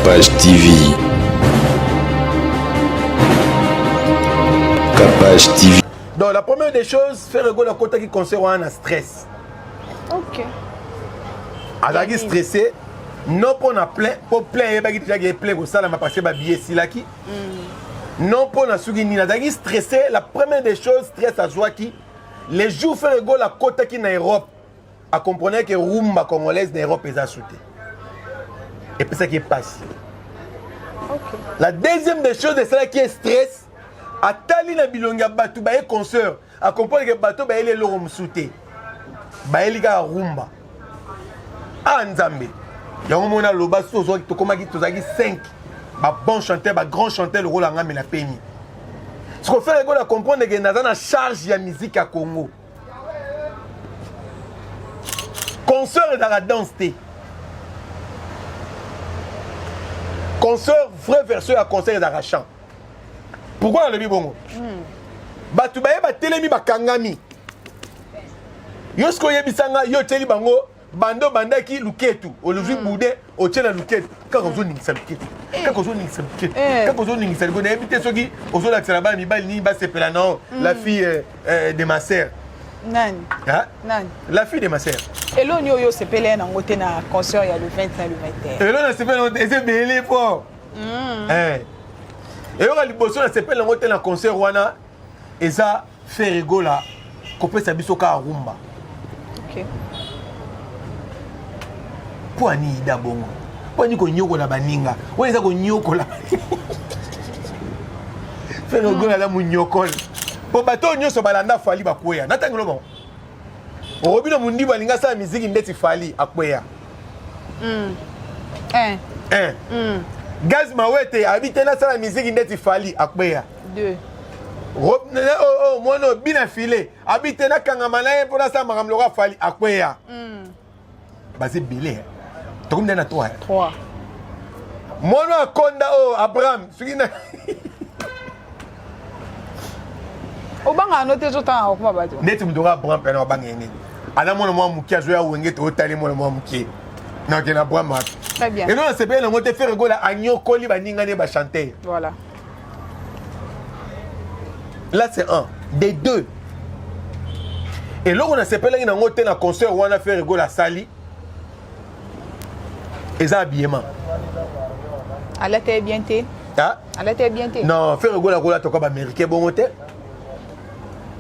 Capage TV. Capage TV. Donc la première des choses, faire rigoler la côté qui concerne un stress. Ok. Alors qui stressé, non pour na plein, pour plein et bagui déjà plein pour ça la m'a passé ba billet si là qui. Non pour na sugi ni na dagi stressé, la première des choses stress à joie qui les jours faire rigoler la côté qui na Europe. À comprendre que rumba congolaise na Europe est acheté. Et puis ça qui passe. Ok. La deuxième des choses, c'est ça qui est stress. À Tali na bilonga batu ba concert, à comprendre que bateau ba ele loro msouté. Ba eli ka rumba. Ah nzambe. Yango mona loba so zo to komaki tozaki 5. Ba bon chanteur, ba grand chanteur le rôle nga me la peine. Ce qu'on fait la comprendre que na na charge ya musique à Congo. Concert dans la danse té. Concert vrai version à concert dans la chant. Pourquoi le bongo? Batu baye ba telemi ba kangami. Yo sko yebisanga yo teli bango bando bandaki luketu oluvi bude o tela luketu kako zo ningisa luketu kako zo ningisa luketu kako zo ningisa luketu na ebite soki ozo la tsela ba mi bali ni ba sepela non la fille de ma sœur. Nani? Hein? Nani? La fille de ma sœur. Et là, nous avons sepelé dans le concert il y a le 25 le 21. Et là, on a sepelé c'est belé fort. Et on a liboso na sepelé dans le concert wana et ça fait rigoler qu'on peut s'habiller au rumba. OK. Pour ani ida bongo. Pour ani ko nyoko la baninga. Ouais ça ko nyoko la. Fait rigoler la mu nyoko. Pour bato nyoso balanda fali bakweya. Natangelo bon. Robino mundi balinga sa musique ndeti fali akweya. Gaz mawete habite na sa musique ndeti fali akweya. 2. Oh mono bina filé habite na kangamana pour na sa makamlora fali akweya. Basé belé. Tokum na 3. 3. Mono akonda Abraham sugina. Obanga noté tout temps okuma bato. Net mdora Abraham pena obanga ene. Ana mona mwa mukia zo ya wenge to tali mona mwa mukie. Na kena Abraham. Très bien. Et nous on s'est bien on te faire rigoler agno koli ba ninga ne ba chanter. Voilà. Là c'est un, des deux. Et là on a s'appelé na ngote na concert où on a fait rigoler à Sali. Et ça habillement. Elle était bien té. Ah? Elle était bien té. Non, faire rigoler à Gola to ka ba américain bon hôtel.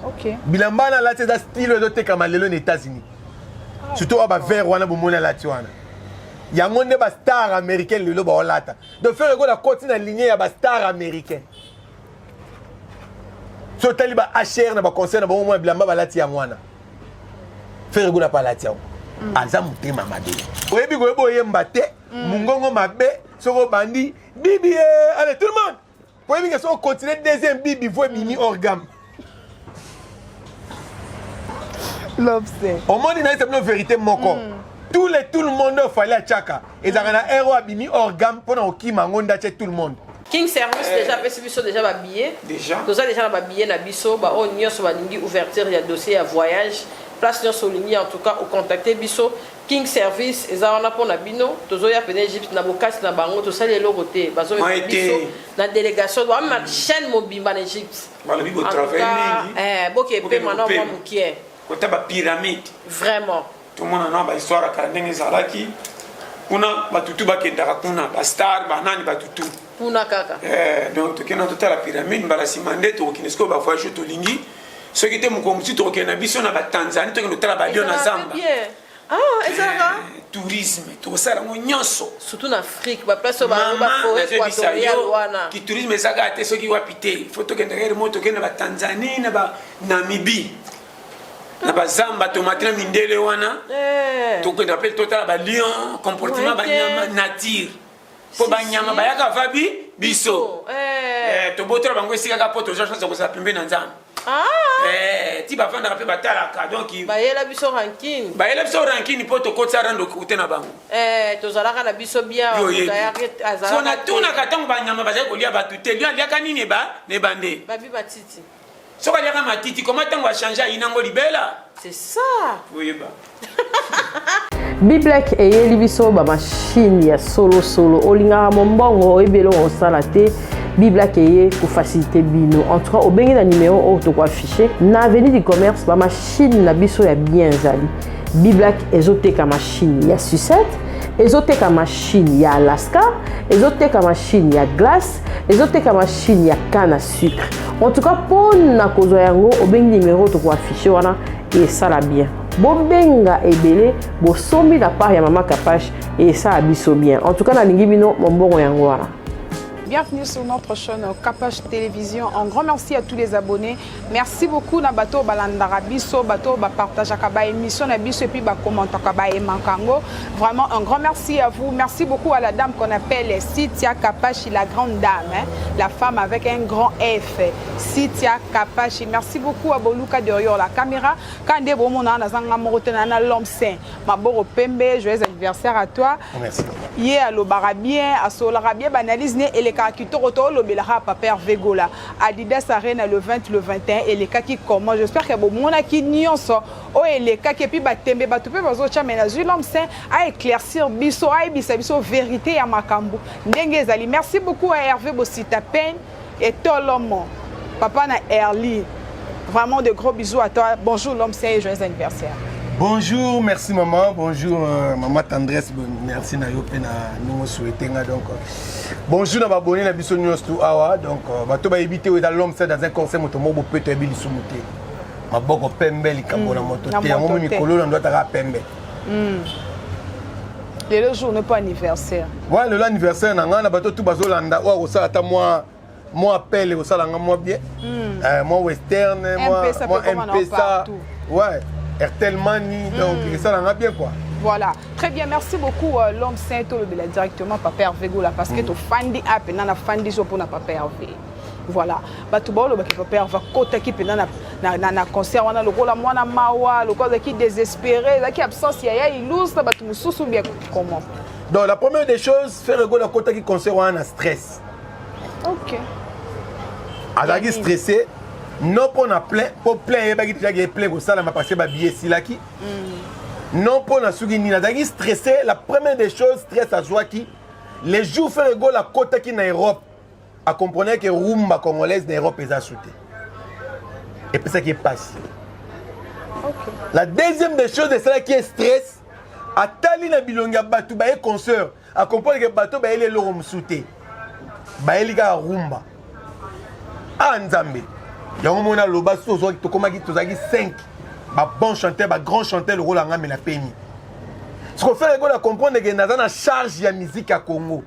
OK. Bilambana là c'est da style de te comme les États-Unis. Surtout aba vert wana bomona là tu wana. Yango ne ba star américain le ba olata. De faire rigoler à continuer la lignée ya ba star américain. So taliba HR na ba concert na ba mo bilamba ba lati ya mwana. Faire rigoler pa lati ya. Aza mutema mabe. Oyebi go ebo yemba te, mungongo mabe, soko bandi, bibi allez tout le monde. Oyebi que so continuer deuxième bibi voit mini organe. L'obsé. Au monde na c'est une vérité moko. Tout le monde fallait à Tchaka. Et ça na héros abimi organe pour na ki mangonda chez tout le monde. King Service déjà pesi biso déjà ba billet. Déjà. Toza déjà ba billet na biso ba o nyoso ba ningi ouverture ya dossier ya voyage. Place nyoso lingi en tout cas au contacter biso King Service eza wana pona bino tozo ya pene Egypte na bokasi na bango to sali eloko te bazo biso na délégation ba ma chaîne mobimba en Egypte. Ba le bibo travailler boké pe mana moi mukie. Côté ba pyramide. Vraiment. Tout le monde na ba histoire ka ndenge zalaki. Kuna batutu bakendaka kuna ba star banani batutu. Kuna kaka. Donc to kena tota la pyramide bala simande to kinesko ba voyage to lingi. Ce qui était mon comité to kena biso na ba Tanzanie to kena tota ba lion na Zamba. Ah, ezara. Tourisme to sala mo nyonso. Surtout en Afrique, ba place ba forêt équatoriale wana. Ki tourisme ezaka te soki wapite. Faut to kena ngere mo to kena ba Tanzanie na ba Namibie. Na ba Zamba to matina mindele wana. To kena appelle total ba lion comportement ba nyama nature. Po banyama bayaka vabi biso to botra bango esika ka poto je pense que ça pembe na nzamba ti ba vanda pe batala ka donc bayela biso ranking poto kotsa rando kutena bango to zalaka na biso bien azala so na tuna ka tango banyama baza kolia batute lio aliaka nini ba ne bande babi batiti so ka liaka matiti comment tango a changer inango libela c'est ça oui ba Biblek et libiso ba machine ya solo olinga mombongo ebelo on salate Biblek et pour faciliter bino en tout cas au bengi na numéro au to affiché na avenue du commerce ba machine na biso ya bien zali Biblek ezoteka machine ya sucette ezoteka machine ya Alaska ezoteka machine ya glace ezoteka machine ya canne à sucre en tout cas pour na kozwa yango au bengi numéro to affiché wana et ça la bien Bobenga ebele bo sombi la part ya Maman Capache et ça abiso bien. En tout cas na lingi bino mombongo yango wana. Bienvenue sur notre chaîne Capache Télévision. Un grand merci à tous les abonnés. Merci beaucoup na bato balandara biso, bato ba partage ba émission na biso et puis ba commenter ba emankango. Vraiment un grand merci à vous. Merci beaucoup à la dame qu'on appelle Cynthia Capache, la grande dame, hein? La femme avec un grand F. Cynthia Capache. Merci beaucoup à Boluka derrière la caméra. Quand des bon mona na zanga morotena na l'homme saint. Maboro Pembe, joyeux anniversaire à toi. Merci. Yé à l'obarabien, à solarabien, banalise né et les Kitoroto le belara papa Vegola Adidas Arena le 20 le 21 et les cas qui comment j'espère que bon mon qui nyonso o et les cas qui puis batembe batupe bazo chamena l'homme saint à éclaircir biso à biso vérité à makambo ndenge ezali. Merci beaucoup à Hervé Bosita Pen et Tolomo papa na Erli, vraiment de gros bisous à toi. Bonjour l'homme saint et joyeux anniversaire. Bonjour, merci maman, bonjour maman tendresse, merci na yo pe na nous souhaiter donc bonjour na abonné na biso news to awa donc bato ba éviter dans l'homme c'est dans un concert moto mo peut être bili sumuté maboko pembe likambo na moto te yango mikolo na ndota ka pembe le jour n'est pas anniversaire ouais le anniversaire na ngana bato tout bazolanda wa osala ata moi appelle osala nga moi bien moi western moi MPSA ouais tellement donc ça l'a bien quoi. Voilà, très bien, merci beaucoup l'homme saint le directement papa Hervé Gola parce que tu fandi app na fandi so pour na papa Hervé. Voilà, ba tu bolo ba ki papa Hervé kota ki pena na concert wana lokola mwana mawa lokola ki désespéré, qui absence ya illustre ba tu mususu bien comment. Donc la première des choses faire Gola kota ki concert wana stress. OK. Azaki stressé. Non pour na plein pour plein et bagi déjà plein pour ça la m'a passé ba billet silaki. Non pour na sugi ni na dagi stressé la première des choses stress à joie qui les jours faire go la côte qui na Europe à comprendre que rumba congolaise na Europe est acheté. Et puis ça qui passe. OK. La deuxième des choses de ça qui est stress à tali na bilonga batu ba e concert à comprendre que bato ba ele lo msouté. Ba eli ga rumba. Ah Nzambe. Yango mona loba sozo to komaki tozaki 5 ba bon chanteur ba grand chanteur le rôle ngame la peni. Ce qu'on fait la comprendre que naza na charge ya musique à Congo.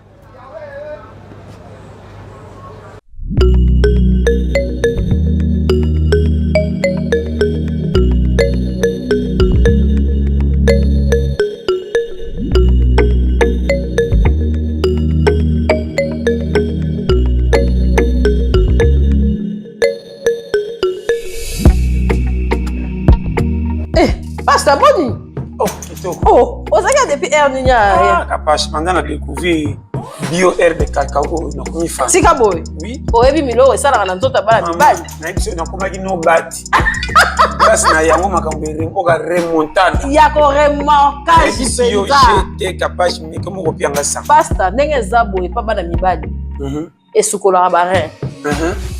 Pasteur Boni. Oh, kitoko. Oh, osaka depuis Erninya. Ah, Capache, maintenant on a découvert bio herbe de cacao na komi fa. Sika boy. Oui. Oyebi milo esala na nzota bala mibali. Na biso na komaki no bati. Grâce na yango makambo rempoka remontada. Ya ko remontage yo penza. j'étais Capache mais comme ko pianga sa. Pasteur ndenge za boy pa bana mibali. Esukola barin.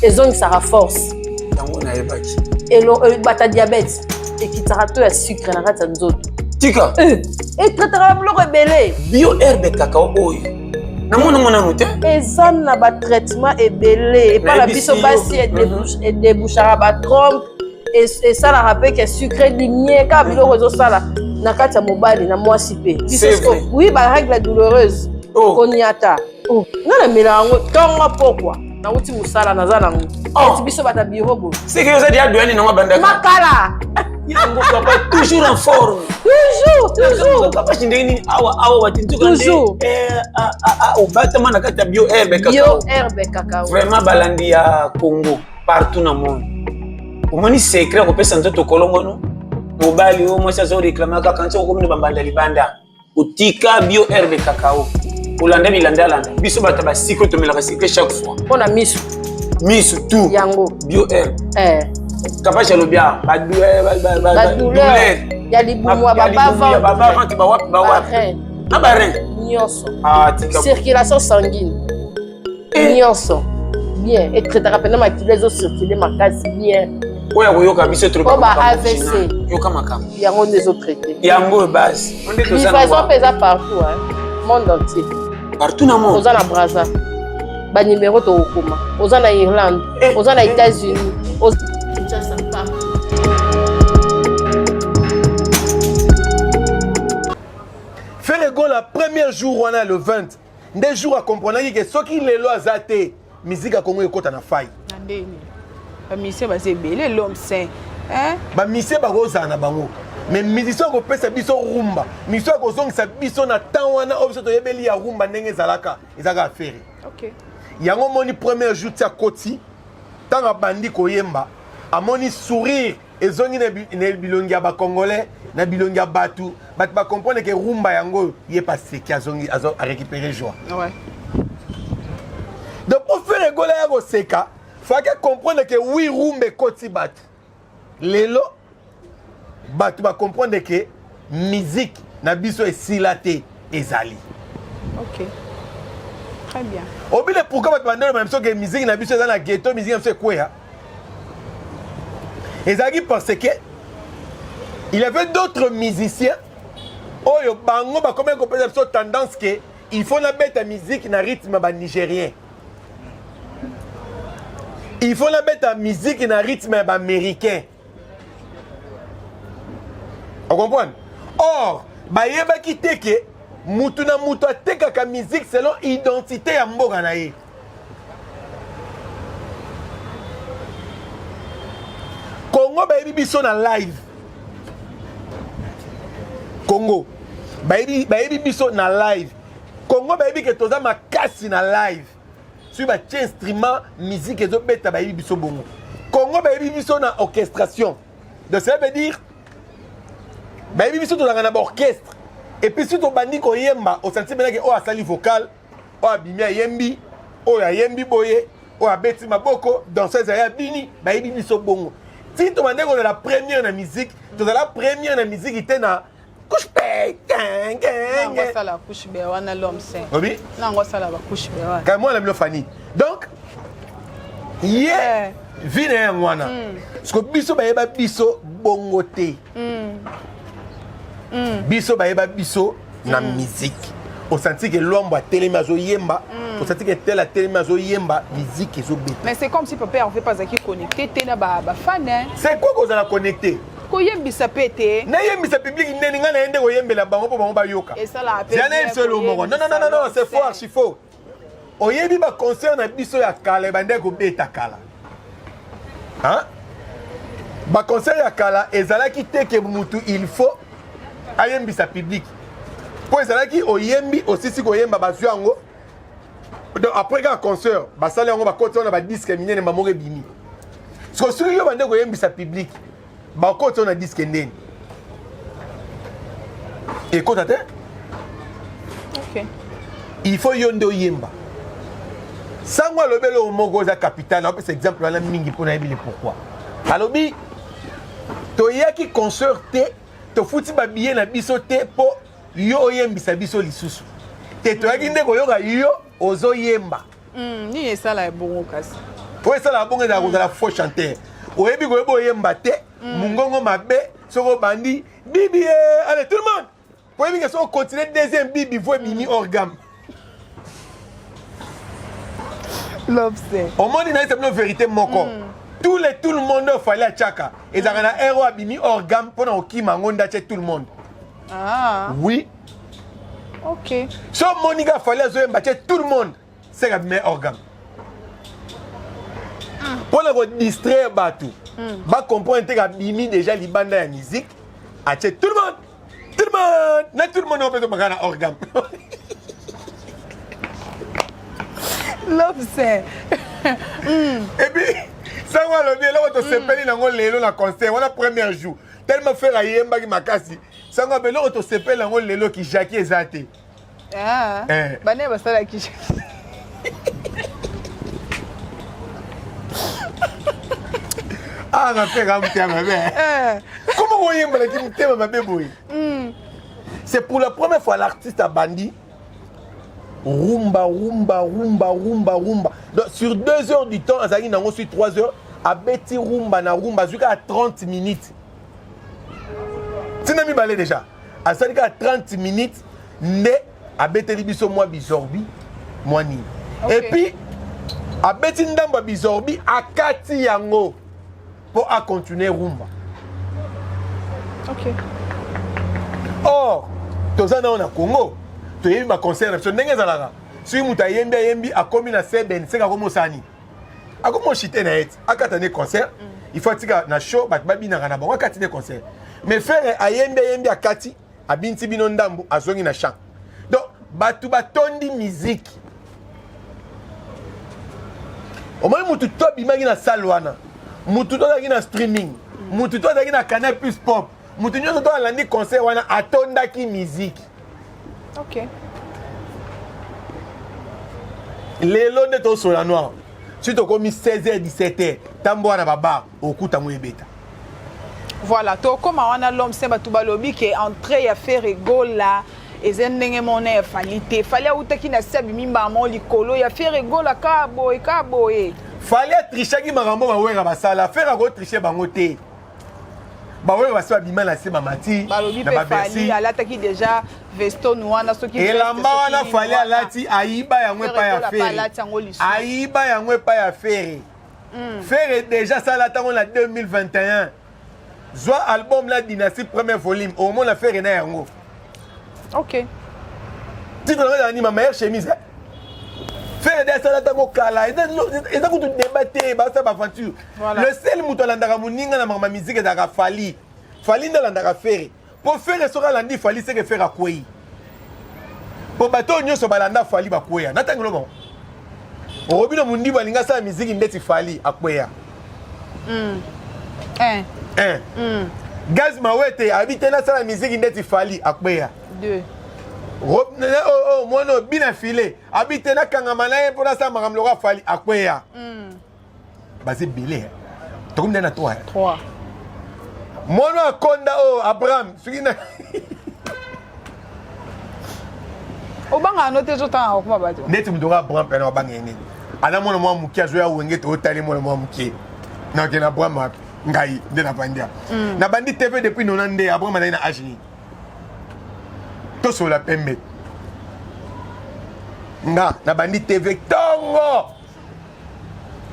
Ezongisaka force. Yango na yebaki. Elo bata diabète. Et qui t'arrête à sucre na kati nzoto. Tika. Et traitera bloko ebele. Bio herbe cacao oyo. Na mona muté. Ezan na ba traitement ebele et pas la biso basi et débouchera ba trompe et ça la rappelle que sucre ligné ka biloko zo sala na kati mobali na mwasi pe. Oui, ba règle douloureuse. Konyata. Oh, na milango tonga pourquoi? Na uti musala na zana ngo. Et biso bata biro bo. C'est que vous avez dit douane na banda. Makala. Yango papa toujours en forme. Toujours. Papa chindeni awa watintu toujours. Au batama na kata bio herbe cacao. Bio herbe cacao. Vraiment balandi ya Congo partout dans le monde. Omoni secret ko pesa nzoto kolongo no. Mobali o mwasa zo réclamaka quand on komne bambanda libanda. Utika bio herbe cacao. Olanda bilanda biso bata ba secret to melaka secret chaque fois. On a misu tout. Yango bio herbe. Eh. Capache le bien, pas douleur, ya libumu ya baba ventre bawapi na ba rein nyonso circulation sanguine nyonso bien et traitera pendant ma kilezo circuler makasi bien oya koyoka biso trop ba AVC yoka makam yango nezo traiter yango base livraison pesa partout monde entier partout na monde oza na Brazza ba numéro to okoma oza na Irlande oza na États-Unis Kinshasa partout. Faire ego la premier jour on a le 20 des jours à comprendre que ce qui les lois athées musique à Congo ekota na faille ndeni ba mission ba sebele l'homme saint hein ba mission ba roza na bango mais musicien ko pesa biso rumba musicien ko zongisa biso na temps wana obiso to yebeli ya rumba ndenge zalaka ezaka affaire OK yango moni premier jour tia koti tanga bandi koyemba amoni sourire ezongi na bilongi ya ba congolais na bilongi ya batu ba comprendre que rumba yango yé passé qui a récupérer joie ouais. Donc pour faire rigoler à Roseka, il faut comprendre que oui rumba koti bat lelo batu ba comprendre que musique na biso esilate ezali. OK. Très bien. Obile pourquoi batu bandelo même que musique na biso ezali na ghetto musique na biso quoi ezali parce que il y avait d'autres musiciens oyo bango ba combien qu'on peut dire tendance que il faut la mettre musique na rythme ba nigérien. Il faut la mettre musique na rythme ba américain. On comprend? Or, ba yeba ki teke mutu na mutu ateka ka musique selon identité ya mboka na ye. Congo ba yebi biso na live. Congo ba yebi biso na live. Congo ba yebi ke toza makasi na live. Sur ba instrument musique ezo beta ba yebi biso bongo. Congo ba yebi biso na orchestration. Donc ça veut dire ba yebi biso toza na orchestre. Et puis si to bandi ko yemba au senti bena ke o asali vocal, o abimi yembi, o ya yembi boye, o abeti maboko danseuse ya bini ba yebi biso bongo. Si tu m'as dit que la première na musique, tu as la première na musique qui était na couche pe Non, ça la couche be wana l'homme saint. Oui. Non, ça la couche be wana. Quand moi la me fani. Donc yeah, vine wana. Parce que biso ba yeba biso bongote. Biso ba yeba biso na musique. Au senti que l'homme a télémazo yemba, au senti que tel a télémazo yemba, musique et zobé. Mais c'est comme si papa on fait pas qui connecté, t'es na ba fan hein. C'est quoi qu'on a connecté? Ko yembi sa pété. Na yembi sa public neni nga na ende ko yembe la bango po bango ba yoka. Et ça la appelle. C'est un seul mot. Non, c'est faux, archi faux. O yebi ba concert na biso ya kala bande ko beta kala. Hein? Ba concert ya kala ezala ki teke mutu il faut ayembi sa public. Pour ezalaki oyembi aussi koyemba bazwi yango. Donc après quand concert basali yango ba côté on a ba disque minene ba more bimi. Parce que sur yo bande koyembi sa public ba côté on a disque ndeni. Écoute attends. OK. Il faut yondo yemba. Sangwa lobelo mongo za capital, on peut cet exemple là mingi pour na yebile pourquoi. Alobi to yaki concert te to futi ba billet na biso te po yo yembisa biso lisusu te toyaki nde koyoka yo ozo yemba ni esala ebongo kasi po esala bongo ezala kozala faux chanteur oyebi koyeba oyemba te mungongo mabe soko bandi bibi allez tout le monde po yebi ke soko continue deuxième bibi vo ebimi orgame l'obsè omoni na esebino vérité moko tout le monde fallait à chaka ezalaka na héros abimi orgame mpona okima ngo ndatie tout le monde. Ah. Oui. OK. So Monica fallait tout le monde. C'est la meilleure organe. Pour le distraire Batou. Va comprendre que Bimi déjà les bandes de musique. Acheter tout le monde. Tout le monde. N'a tout le monde peut pas un organe. L'obsè. Et puis ça va le bien là on se peli dans le la concert on a premier jour. Tellement faire la yemba qui makasi. Ça va bien là on se peli dans le qui Jackie ezate. Ah. Bane basala ki. Ah, on a fait ramener ma mère. Comment C'est pour la première fois l'artiste a bandi. Rumba. Donc, sur 2 heures du temps, Azali n'a reçu 3 heures. A bêti rumba jusqu'à 30 minutes. Tu n'as mis balé déjà. À 30 minutes, né a bêti libiso moi bizorbi, moi ni. Et puis, a bêti ndamba bizorbi a kati yango pour à continuer rumba. Ok. Or, tous on a Congo. Tu as eu ma concert. Si tu as yembi a commis la seben, c'est comme Sani. A comme chité na et. A katane concert. Il faut que na show, bat babi na rana bon. A katane concert. Mais faire a yembi a kati, a binti binondambu a zongi na chant. Donc, batu batondi musique. Au moins mutu to bimagi na salwana. Mutu to na streaming. Mutu to na Canal Plus Pop. Mutu nyoto to alandi concert wana atonda ki musique. Ok. Lelo de to sur la noire. Si tu commis 16h 17h, tambo na baba okuta moyebeta. Voilà, to comme on a l'homme c'est batuba lobby qui est entré à faire rigole là et zendenge monnaie fallait utaki na sabi mimba mo likolo ya faire rigole ka boy. Fallait tricher ki marambo ba wera basala, faire go tricher bango te. Ba wera basala bima na se mamati na ba Bercy. Alataki déjà vesto nuana soki. Et la wana fallait alati aiba ya ngwe pa ya faire. Aiba ya ngwe pa ya faire. Faire déjà ça là tango la 2021. Zwa album la Dynastie premier volume au moins la faire na yango. OK. Titre la ni ma meilleure chemise. Faire des ça là tango kala et ça ko débattre ba ça ba aventure. Le seul muto landaka muninga na mama musique da Fali. Fali na landaka faire. Pour faire sera landi Fali c'est que faire akwei. Pour bato nyoso balanda Fali ba kwea. Natangelo bon. Robino mundi balinga sa musique ndeti Fali akwea. Gaz Mawete habite na sa musique ndeti Fali akwea. 2. Moi no bina filé habite na kangamana pour sa makamloka Fali akwea. Basé belé. To comme na 3. 3. Moi no akonda Abraham sukina. Obanga noté jota okuma bato. Neti mdoka Abraham pena obanga nini. Ana mwana mwa mukia zo ya wenge to tali mwana mwa mukie. Na kena Abraham ngai de na bandia. Na bandi TV depuis 90 Abraham na agini. To so la pembe. Nga na bandi TV tongo.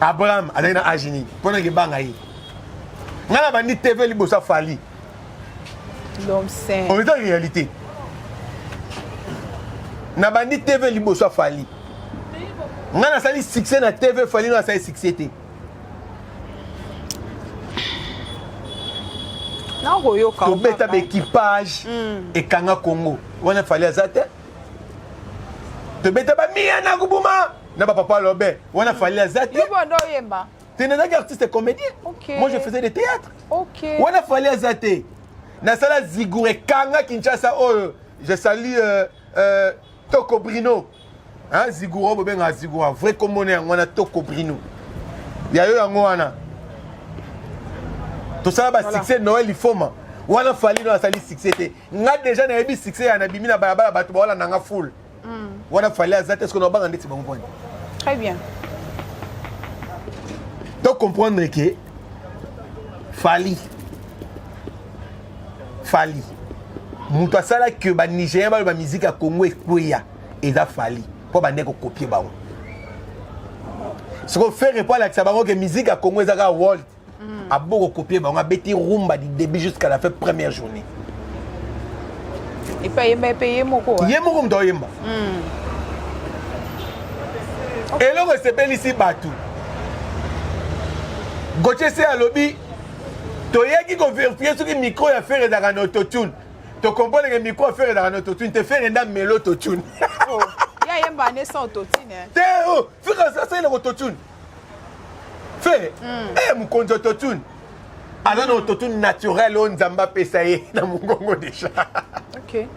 Abraham na agini. Pona ke banga yi. Nga na bandi TV libosa Fali. L'homme saint. On est en réalité. Na bandi TV libosa Fali. Nga na sali succès na TV Fali na sali succès te. Non royo ka. To beta équipage et kanga Congo. Wana Fali azate. To beta ba mia na kubuma na ba papa Lobe. Wana Fali azate. Yo bondo yemba. Tu n'es pas artiste et comédien. Okay. Moi je faisais des théâtres. OK. Wana Fali azate. Na sala Zigure kanga Kinshasa je salue Toko Brino. Hein, Ziguro bobenga Ziguro vrai comme on est on a Toko Brino. Ya yo yango wana. Tout ça ba succès Noël Ifoma. Wana Fali na sali succès te. Nga déjà na yebi succès ya na bimi na balabala bato ba wala nanga full. Wana Fali azate est-ce qu'on a pas ndeti ba comprendre. Très bien. Donc comprendre que Fali mutu asala que ba Nigérien ba musique ya Congo ekweya eza Fali po ba ndeko copier bango. Ce qu'on fait pas la sabango que musique ya Congo ezaka world a beaucoup copier bango a beti rumba du début jusqu'à la fin première journée. Et payer moko. Yemoko ndo yemba. Et là on s'appelle ici Batu. Gauthier c'est à lobby. Toyaki ko vérifier ce que micro ya faire dans autotune. Tu comprends que micro a faire dans autotune, te faire dans mélo autotune. Oh, ya yemba ne sans autotune. Te fais ça c'est l'autotune. Fais mon compte autotune. Alors l'autotune naturel on Nzamba pesaye na Mungongo déjà. OK.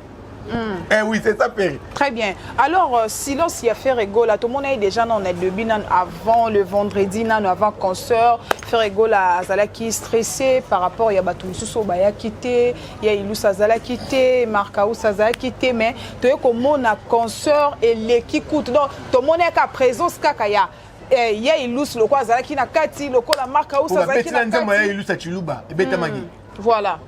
Eh oui, c'est ça, Ferry. Très bien. Alors, silence, il y a fait rigoler. Tout le monde est déjà dans le début, avant le vendredi, avant concert. Fait rigoler à Zala qui est stressé par rapport à Yabatou Sobaya quitté, il y a Ilou Sazala quitté, Marcaou Sazala quitté, mais tu es comme on a concert et l'équipe coûte. Donc, tout le monde est à présence, Kakaya. Il y a Ilou le quoi Zala qui n'a kati, le quoi la Marcaou Sazala qui n'a kati. Voilà.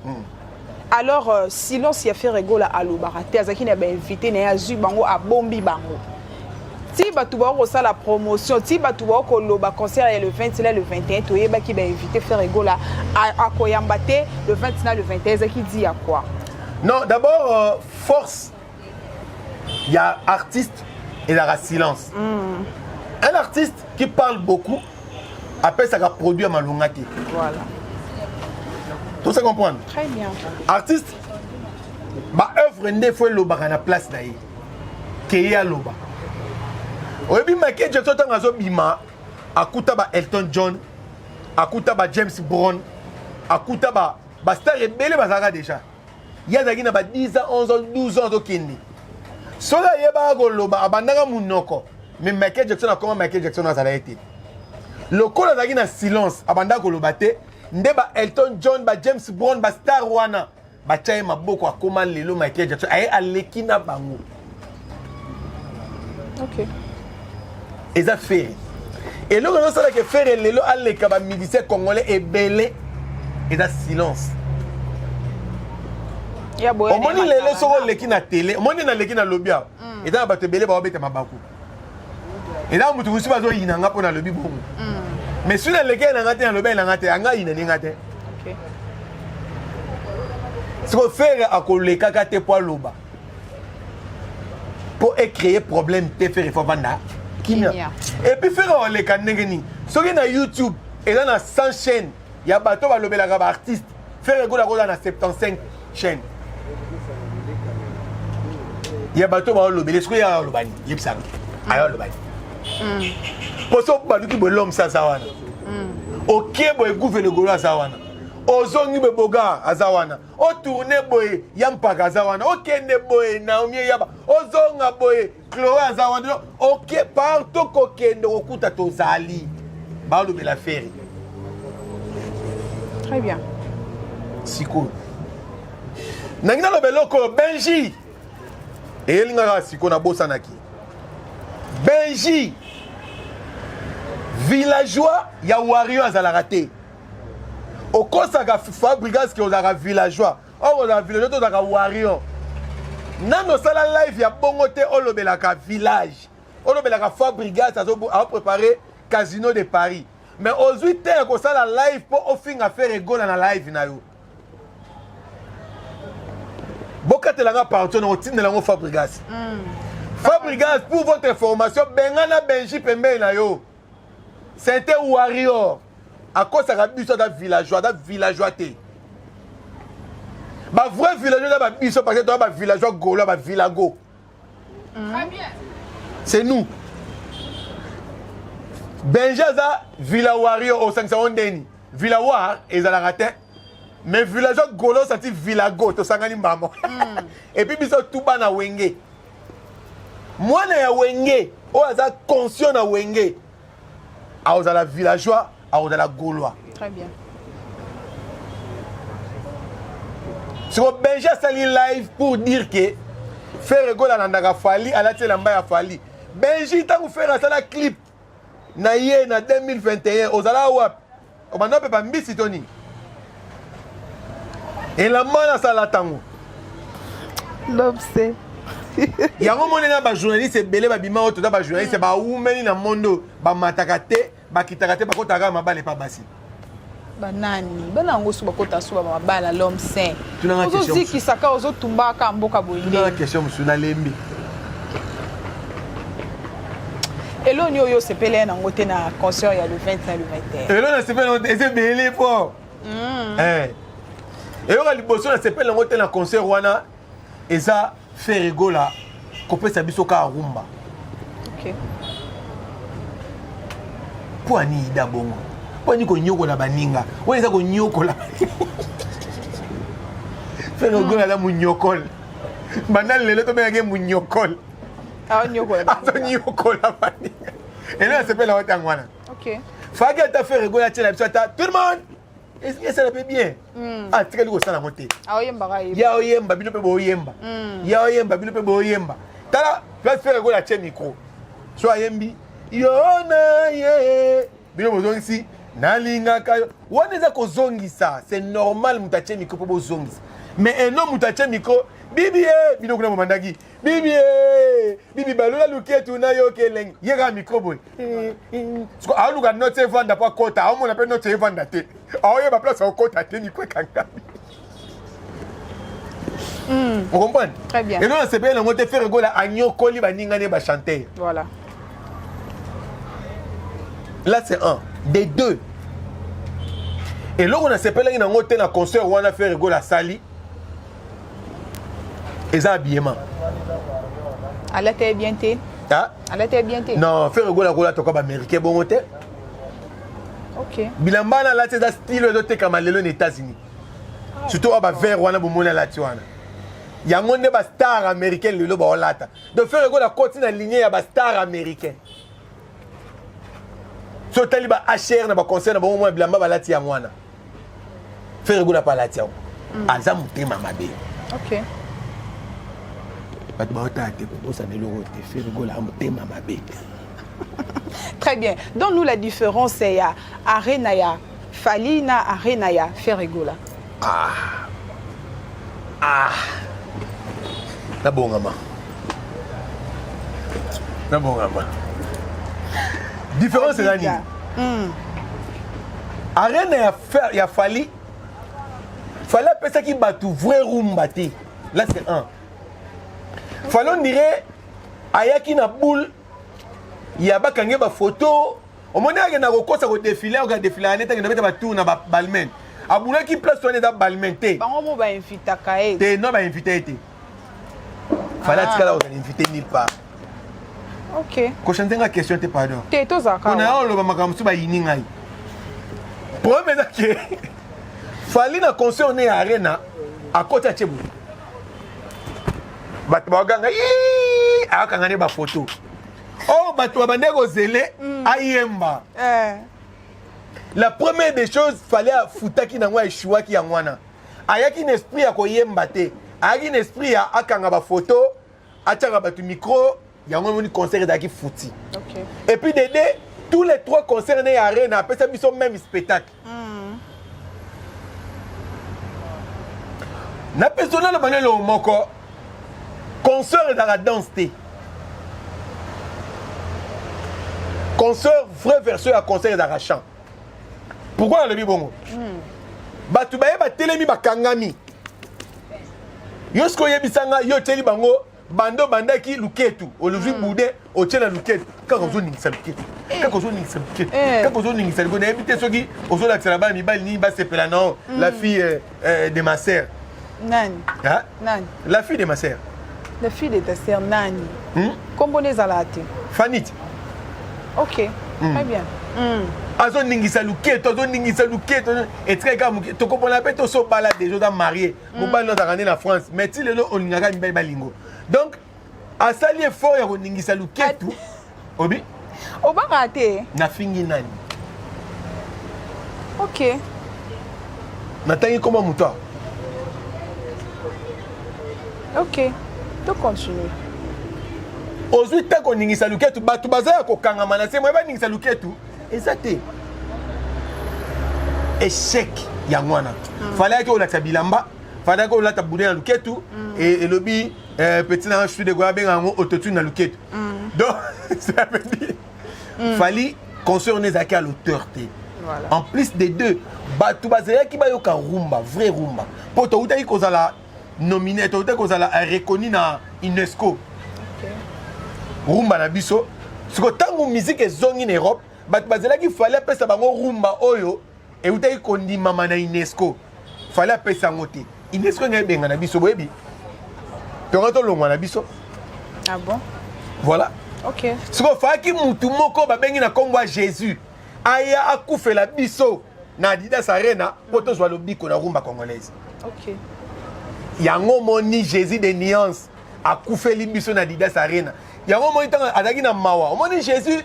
Alors, silence, il y a fait rigoler à l'Obarate. Azaki n'a pas invité, n'a pas bango à Bombi Bango. Si tu as la promotion, si tu as le concert le 20 le 21, tu as invité faire rigoler à Koyambate le 20 le 21. Zaki dit à quoi? Non, d'abord, force. Il y a artiste et il y a silence. Un artiste qui parle beaucoup, après ça va produire Malungati. Voilà. Tout ça comprendre? Très bien. Artiste, ma œuvre n'est pas loba à la place d'ailleurs. Kéya loba. Au début, Michael Jackson a bima, akuta ba Elton John, akuta ba James Brown, akuta ba star rebelle bazaka déjà. Il y a des gens qui ont 10 ans, 11 ans, 12 ans au Kenya. Sola yeba go loba abandanga munoko. Mais Michael Jackson a comment Michael Jackson a été. Le col a na silence abandanga go lobate. Ndeba Elton John, ba James Brown, ba star wana, ba chaye maboko akoma lelo Michael Jackson aye alekina bango. OK. Et ça fait. Et là on sait que faire lelo aleka ba musicien congolais est belé et ça silence. Ya boye. Au moni lelo soko leki na télé, moni na leki na lobia. Et ça ba te belé ba obeta mabako. Et là mutu musi bazo yinanga pona lobi bongo. Mais si on a les gars, on a le bain, on a OK. Ce qu'on fait à coller kakate pour loba. Pour créer problème, te faire faut vendre. Et puis faire les canengeni. Sur na YouTube et là na 100 chaînes, il y a bateau va lober la gaba artiste. Faire le gola na 75 chaînes. Il y a bateau va lober, est-ce qu'il y a lobani, yipsang. Ayo lobani. Poso baluki bolom sa sawana. OK boy gouve le golo sawana. Ozongi be boga azawana. O tourner boy yampaka azawana. OK ne boy Naomi yaba. Ozonga boy Chloé azawana. OK partout kokende okuta tozali. Balu be la ferry. Très bien. Siko. Nangina lo beloko Benji. Et elinga siko na bosanaki. Benji. Villageois, il y a Wario à Zalarate. Au Kosaka Fabrigas qui est aux villageois. Or, on a villageois, on a Wario. Nano Sala Live, il y a Bongote, Olobelaka village. Olobelaka Fabrigas a préparé Casino de Paris. Mais aujourd'hui, il y a live pour offrir à faire rigolo dans la live. Boka telanga partout, on tient de Fabrigas. Fabrigas, pour votre information, Bengana Benji Pembe na yo. C'était Warrior. À cause de la villageois, villageois. Ma vrai villageois, parce que tu as villageois Golo, villago. Très bien. C'est nous. Benjaza, Villa Warrior au 500 Deni. Villa War, ils ont raté. Mais villageois Golo, ça dit Villago, tu sais, maman. Et puis, ils sont tout bas na Wenge. Moi, na Wenge, on a conscient na Wenge. À la villageois, à la gaulois. Très bien. Sur Benja Sali live pour dire que faire rigolo à Nandaka Fali, à la Télamba Fali. Benji, tant que faire un clip, naïe na 2021, aux Alawap, on m'a pas mis Tony. Et la main à Salatango. L'homme c'est. Il y a un moment où les journalistes sont belés, les journalistes sont women dans le monde, ils matakate, bakitakate, bakotaka mabale pas basi. Banani, banango suba kota suba mabala l'homme saint. Tu n'as pas question. Ozo ziki saka ozo tumbaka mboka boyinde. Tu n'as pas question monsieur na lembi. Elo ni oyo sepele na ngote na concert ya le 20 na le 21. Elo na sepele c'est belé fort. Elo ka liboso na sepele ngote na concert wana eza faire rigola kopesa biso ka rumba. OK. Po ani ida bongo. Po ani ko nyoko la baninga. Wona eza ko nyoko la. Faire rigola la munyokol. Maintenant, le loto bien mon nyokol. Ah, nyokol. Ah, nyokol la famille. Et là, c'est pas la haute angwana. Ok. Fagé t'a fait rigoler à la tout le monde. Est-ce que ça le fait bien? Ah, tu as dit que ça la montée. Ah, oyemba. Ya oyemba, bino pe bo oyemba. Ya oyemba, bino pe bo oyemba. Tala, place faire rigoler à micro. So ayembi. Yo na ye. Bino bo zongi nalinga kayo. Wana za ko zongi ça, c'est normal mutache micro po bo zongi. Mais un homme mutache micro, bibi bino kuna mandagi. Bibi balola luketu na yo keleng. Yega micro boy. Sko aluga note vanda pa kota, amo na pe note vanda te. Aoye ba place au kota te ni kwa kanga. Vous comprenez? Très bien. Et non, c'est bien, on te fait rigoler à Nyokoli, ba ningane ba chanter. Voilà. Là, c'est un. Des deux. Et là, on a séparé dans un concert où on a fait rigoler à Sali. Et ça, habillement. Elle était bien té. Ah? Elle était bien té. Non, faire rigoler à Gola, tu as américain, bon hôtel. Ok. Bilambana, là, c'est un style de thé comme les États-Unis. Surtout, on va vers Wana Boumona là, tu vois. Il y a un monde de star américain, le lobo en lata. Donc, faire rigoler à continuer à aligner, il y a un star américain. So taliba HR na ba concert na ba mo bilamba ba lati yangwana. Faire rigoler pas lati yango. Aza mutema mabe. Ok. Ba ba tate ko ça ne lo te faire rigoler mutema mabe. Très bien. Donne-nous la différence c'est ya Arenaya, Falina Arenaya, faire rigoler. Na bongama. Na bongama. Différence c'est nani? Arena ya fali. Fallait appeler ça qui batu vrai rumba te. Là c'est un. Fallait on dirait ayaki na boule. Il y a pas kangé ba photo. Au moment où na kokosa ko défiler, on défiler aneta na beta ba tour na ba balmen. Abuna qui place on est dans balmen te. Bango mo ba invita kae. Te non ba invité te. Fallait atika là on invité nulle part. Ok. Ko chanter la question te pardon. Te to zaka. On a on le makamsu ba yini ngai. Premier que fali na concert on est arena à côté de Chebu. Bat ba ganga yi aka ngane ba photo. Oh batu bandeko zele ayemba. La première des choses fallait futaki na ngwa eshua ki yangwana. Ayaki un esprit ya koyemba te. Ayaki un esprit ya akanga ba photo, atanga batu micro, yango moni concert daki futi. Ok. Et puis Dédé, tous les trois concerts na arena après ça ils sont même spectacle. Na personnel le banel au moko concert dans la danse te. Concert vrai version à concert d'arrachant. Pourquoi le bongo? Batu baye ba telemi ba kangami. Yosko yebisanga yo teli bango bando bandaki luketu oluvi bude o tela luketu kako zo ningisa luketu kako zo ningisa luketu kako zo ningisa luketu na ebite soki ozo la tsela ba mi bali ni ba sepela non la fille de ma sœur. Nani? Hein? Nani? La fille de ma sœur. La fille de ta sœur Nani. Comment les alati? Fanit. Ok. Très bien. Azo ningisa luketo, et très calme. To comprends pas to so bala déjà dans marié. Mo bala dans ramener la France. Mais ti lelo on ngaka mi balingo. Donc a sali effort ya ningisa luketo. Obi? Oba raté. Na fingi nani. Ok. Natangi comment muto. Ok. Tu continues. Ozwi ta ko ningisa luketo batu bazaya ko kanga manase mo ba ningisa luketo. Exacté. Échec yangwana. Fallait que on la bilamba, fallait que on la taboudé dans luketu et le bi petit na chou de goabe en autotune dans luketu. Donc ça veut dire fallait concerner Zaki à l'auteur. Voilà. En plus des deux, batu bazaya ki ba yoka rumba, vrai rumba. Pour to uta ko zala nominé, to uta ko zala reconnu na UNESCO. Rumba na biso. Ce que tant musique est zongi en Europe, bat bazela ki fallait appeler ça bango rumba oyo et utai kondi mama na UNESCO. Fallait appeler ça ngote. UNESCO ngai benga na biso boyebi. Toronto longwa na biso. Ah bon? Voilà. Ok. Ce que fallait ki mutu moko ba bengi na kombo Jésus. Aya akufela biso na Adidas Arena poto zwa lobiko na rumba congolaise. Ok. yango moni Jésus de nuance akufeli biso na Didas Arena yango moni tanga azaki na mawa omoni Jésus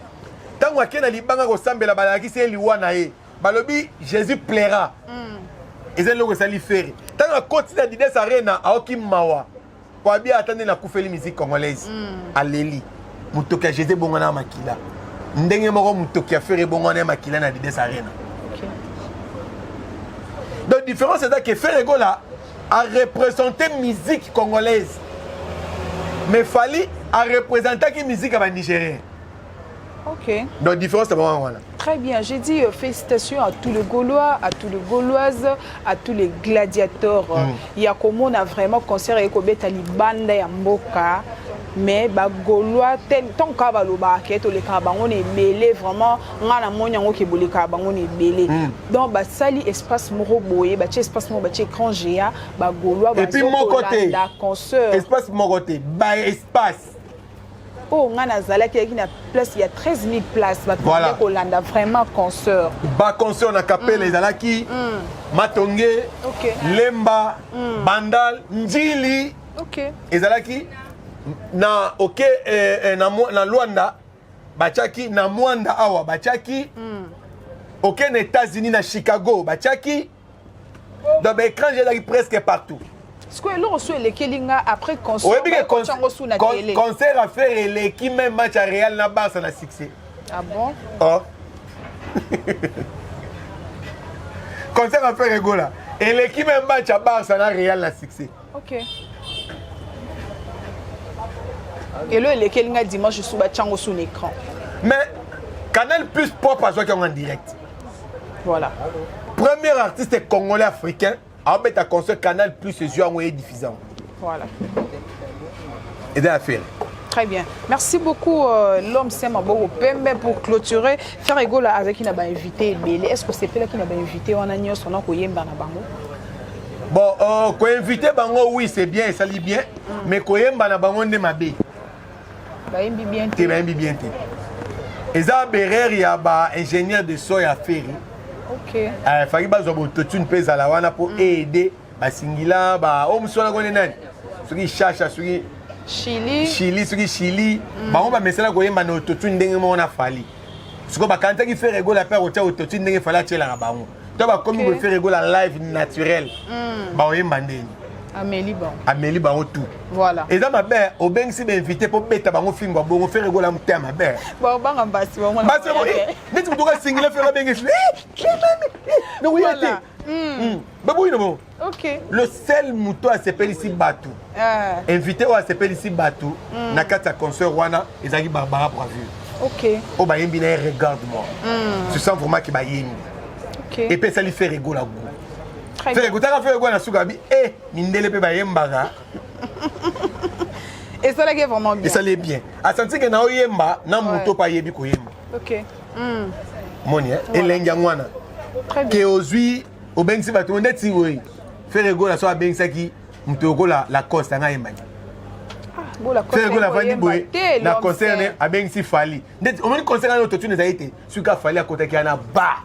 tango akena libanga ko sambela balaki se liwa na ye balobi Jésus plaira ezali loko sali faire tango akoti na Didas Arena aoki mawa kwa bia atande na kufeli musique congolaise aleli mutoki ya Jésus bongana makila ndenge moko mutoki ya faire bongana makila na Didas Arena. Donc, la différence, c'est que Ferrego là a représenté la musique congolaise. Mais Fally a représenté la musique nigérienne. Ok. Donc, la différence, c'est vraiment voilà. Très bien. J'ai dit félicitations à tous les Gaulois, à tous les Gauloises, à tous les gladiateurs. Il y a comme on a vraiment concert avec Obetali Banda et Mboka. Mais ba Gaulois tant ka ba loba ke to le ka ba on est mêlé vraiment ngana monyango ke bolé ka ba on est mêlé donc ba sali espace moro boye ba espace moro ba écran géant ba Gaulois ba et puis mon côté la concert espace mon côté ba espace oh ngana zala ki na place il y a 13 000 places ba voilà. Kolanda vraiment concert ba concert na capelle ezalaki Matonge Lemba Bandal Njili ezalaki na ok na Luanda bachaki na Mwanda awa bachaki ok na États-Unis na Chicago bachaki dans l'écran j'ai presque partout ce que l'on reçoit les Kelinga après concert concert à faire l'équipe même match à Real na Barça na succès ah bon oh concert à faire Egola et l'équipe même match à Barça na Real na succès ok. Et là, les Kelinga dimanche sur Bachango sur l'écran. Mais Canal Plus Pop à en direct. Voilà. Premier artiste congolais africain à mettre à concert Canal Plus et jouer en diffusant. Voilà. Et d'affaire. Très bien. Merci beaucoup l'homme Semabo Pembe pour clôturer. Faire égale avec qui n'a pas invité. Est-ce que c'est là qui n'a pas invité on a nié son nom Koyemba na bango? Bon, ko invité bango oui c'est bien, ça lit bien, mais Koyemba na bango ne mabe. Baimbi bien. Te baimbi bien te. Eza berer ya ba ingénieur de son ya faire. OK. Faki bazo bototune pesa la wana pour aider ba singila ba o musona ko nani. Soki chacha soki Chili bango ba mesala koyemba na ototune ndenge mo na Fally. Siko ba kanta ki faire ego la père otia ototune ndenge Fally atela na bango. To ba komi ko faire ego la live naturel. Ba oyemba ndenge. Amélie Bango tout. Voilà. Et dans ma mère, au ben si invité pour bêta bango film bon faire rigoler à mon ma mère. Bon banga basi bon. Basi bon. Mais tu dois single faire ben non oui babou non. OK. Le seul mouton à s'appelle ici Batou. Invité ou à s'appelle ici Batou. Na kata concert wana ezaki Barbara Bravure. OK. O ba yembi na regarde-moi. Tu sens vraiment que ba yembi. OK. Et puis ça lui fait rigoler. Faire écouter la faire quoi na sugabi eh mindele pe ba yembaga. Et ça là est vraiment bien. Et ça l'est bien. A senti que na oyemba na muto pa yebi ko yemba. OK. Moni et lenga ngwana. Très bien. Que ozui o bengsi bato ndeti oui. Faire écouter la so bengsa ki muto ko la coste na yemba. Bon la coste. Faire écouter la vandi boy. Na concerne a bengsi Fally. Ndeti o moni concerne na autotune za été. Suka Fally a kota ki ana ba.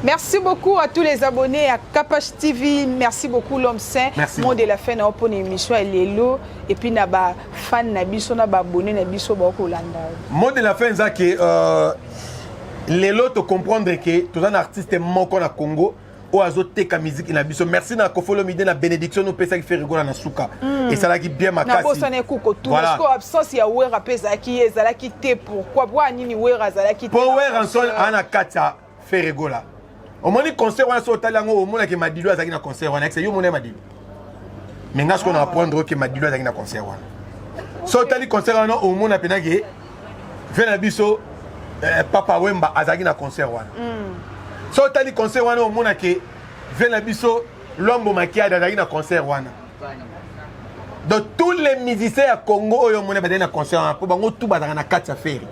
Merci beaucoup à tous les abonnés à Capache TV. Merci beaucoup l'homme saint. Moi de la fin na opone émission lelo et puis na ba fan na biso na ba abonné na biso ba ko landa. Moi de la fin ça que lelo to comprendre que tous un artiste moko na Congo o azoteka musique na biso. Merci na Kofolo Mide na bénédiction no pesa qui fait rigola na suka. Et ça là qui bien makasi. Na bossa na kuko tout parce que absence ya wera pesa qui ezala qui te pourquoi boa nini wera zala qui te. Pour wera son ana kata fait rigola. Au moins, concert, on a sauté là, au moins, que Madilu a un concert, on a accès, on a Madilu. Mais nous, on a apprendre que Madilu a un concert. Sauté le concert, on a au moins, on a pénagé. Fait un biseau, Papa Wemba a un concert. Sauté le concert, on a au moins, que fait un biseau, l'homme maquillé a un concert. Donc, tous les musiciens à Congo, on a un concert. Pour que tout le monde ait 4 affaires.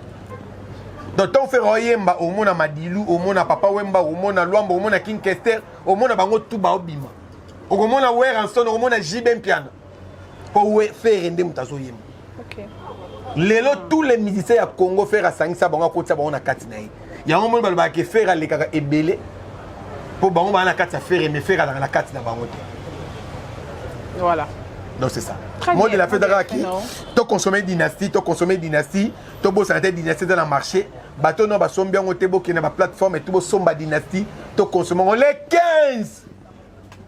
Donc, on fait Oyemba, au monde à Madilu, au monde à Papa Wemba, au monde à Luamba, au monde à King Kester, au monde à Bango Touba Obima. Au monde à Weranson, au monde à Jibem Piano. Pour faire un démutazo Yemba. Ok. Lelo, tous les musiciens à Congo faire à Sangsa, Bango Kotsa, Bango na Katinaï. Il y a un monde qui fait à l'Ekaka Ebele. Pour bango ba na kati ya faire mais faire dans la kati na bango. Voilà. Donc c'est ça. Moi de la fête d'Araki, tu consommes dynastie, tu bosses dans dynastie dans le marché, bateau non ba sombi on tebo qui na ba plateforme et tu bosses somba dynastie, tu consommes les 15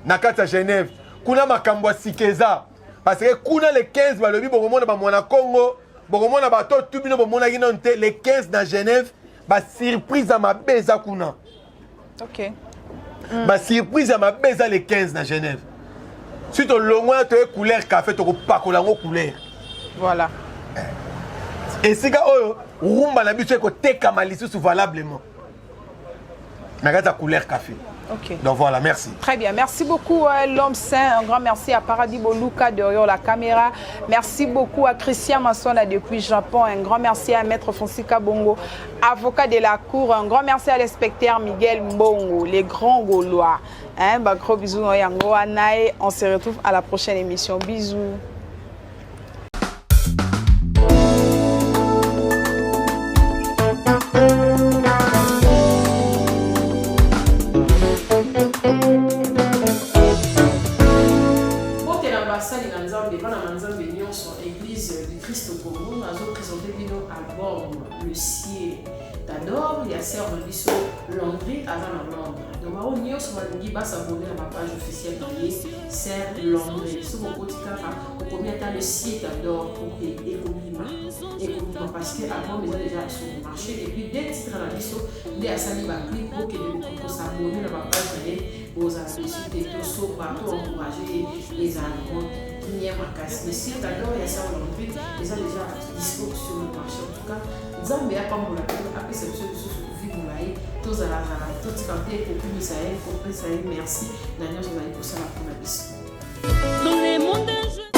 na kati ya Genève. Kuna makambo sikeza parce que kuna les 15 ba lobi bokomona ba mwana Congo, bokomona bato tubino bomona ginonte les 15 na Genève, ba surprise à ma beza kuna. OK. Ba surprise à ma beza les 15 na Genève. Si tu as le tu as couleur café, tu as pas couleur. Voilà. Et si tu as rumba na biso ko teka malisu valablement. Mais ta couleur café. OK. Donc voilà, merci. Très bien. Merci beaucoup l'homme saint. Un grand merci à Paradis Boluka derrière la caméra. Merci beaucoup à Christian Massona depuis Japon. Un grand merci à Maître Fonsika Bongo, avocat de la cour. Un grand merci à l'inspecteur Miguel Mbongo, les grands Gaulois. Gros bisous. On se retrouve à la prochaine émission. Bisous. Église du Christ au Congo, nous avons présenté album Le Ciel d'Adore, il y a Serre de Bisso Landry avant la Londres. Donc, on y a s'abonner à ma page officielle qui est Serre Landry. Si vous pouvez combien Le Ciel d'Adore pour parce que avant déjà sur le marché et puis dès titres à la Bisso, il y a ça pour que vous s'abonner à ma page aux amis pour encourager les animaux. Le site d'Adore, il y a ça aujourd'hui, ils ont déjà dispo sur le marché. En tout cas, Zambé a pas mon après cette chose de vie moulaï, tous à la tout canté pour plus Misaël, pour plus Misaël, merci. D'ailleurs, je vais aller pour ça la pour la bis. Dans les mondes de jeu.